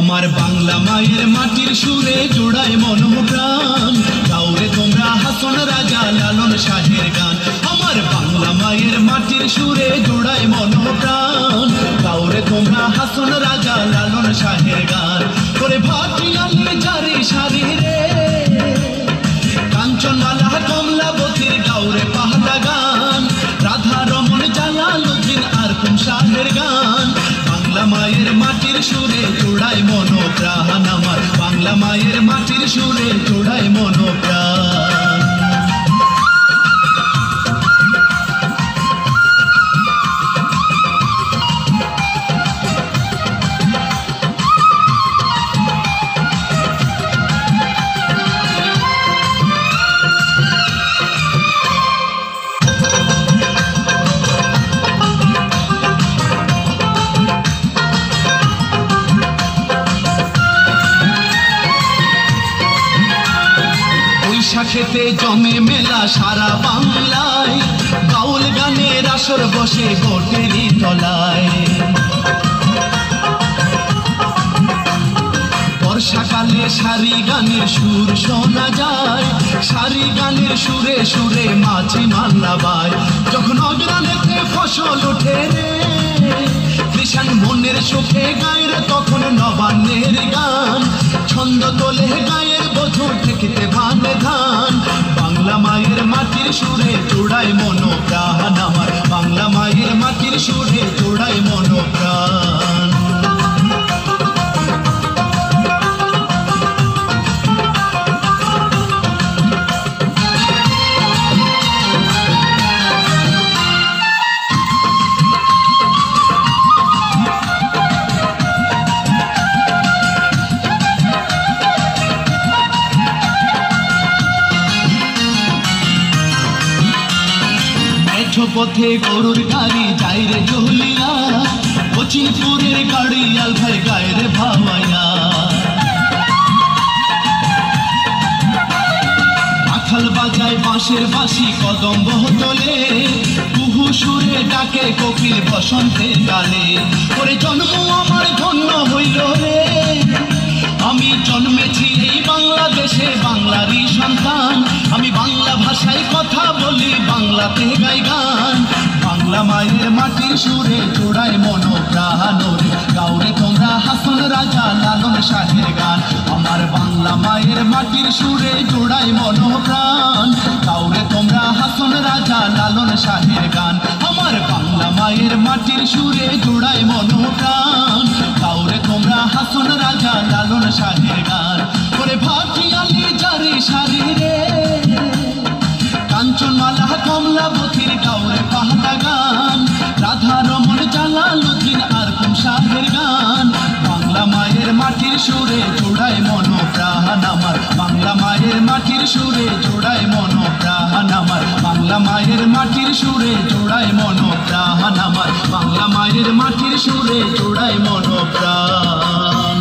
আমার বাংলা মায়ের মাটির সুরে জোড়ায় মন প্রাণ, গাওরে তোমরা হাসন রাজা লালন শাহের গান। আমার বাংলা মায়ের মাটির সুরে জোড়ায় মন প্রাণ, গাওরে তোমরা হাসন রাজা লালন শাহের গান। করে ভাটিয়ালি জারি সারি রে, কাঞ্চনমালা কমলাবতীর গাওরে পাহাড়া গান, রাধা রমন জালালুদ্দিন আর কুম শাহের গান। বাংলা মায়ের মাটির সুরে জোড়ায় মন প্রাণ, আমার বাংলা মায়ের মাটির সুরে জোড়ায় মন প্রাণ। বৈশাখেতে জমে মেলা সারা বাংলায়, বাউল গানের আসর বসে বটেরই তলায়। বর্ষাকালে সারি গানের সুর শোনা যায়, সারি গানের সুরে সুরে মাঝি মাল্লা বায়। যখন অগ্রাণেতে ফসল ওঠে রে, কৃষাণ মনের সুখে গায়ের তখন নবান্নের গান। ছন্দ তোলে গায়ের বধূ ঠেকিতে ভানে ধান। বাংলা মায়ের মাটির সুরে জোড়ায় মন প্রাণ, আমার বাংলা মায়ের মাটির সুরে জোড়ায় মন প্রাণ। পথে গরুর গাড়ি যাই রে জহুলিয়া, কচিনপুরের গাড়ি আলভাই গায়ে রে ভাওয়াইয়া। আখাল বাজায় বাঁশের বাঁশি কদম বহতলে, কুহু সুরে ডাকে কোকিল বসন্তের গালে। ওরে জন্ম আমার ধন্য হইল রে, আমি জন্মেছি এই বাংলাদেশে বাংলারই সন্তান। আমি বাংলা ভাষায় কথা বলি, বাংলাতে গাই গান। বাংলা মায়ের মাটির সুরে জোড়ায় মন প্রাণ, গাওরে তোমরা হাসন রাজা লালন শাহের গান। আমার বাংলা মায়ের মাটির সুরে জোড়ায় মন প্রাণ, গাওরে তোমরা হাসন রাজা লালন শাহের গান। আমার বাংলা মায়ের মাটির সুরে জোড়ায় মন প্রাণ, গাওরে তোমরা হাসন রাজা লালন শাহের গান। করে ভাটিয়ালি জারি সারি রে, কাঞ্চনমালা কমলাবতীর গাওরে পাহাড়া গান, রাধা রমন জালালুদ্দিন আর কুম শাহের গান। বাংলা মায়ের মাটির সুরে জোড়ায় মন প্রাণ, আমার বাংলা মায়ের মাটির সুরে জোড়ায় মন প্রাণ। আমার বাংলা মায়ের মাটির সুরে জোড়ায় মন প্রাণ, আমার বাংলা মায়ের মাটির সুরে জোড়ায় মন প্রাণ।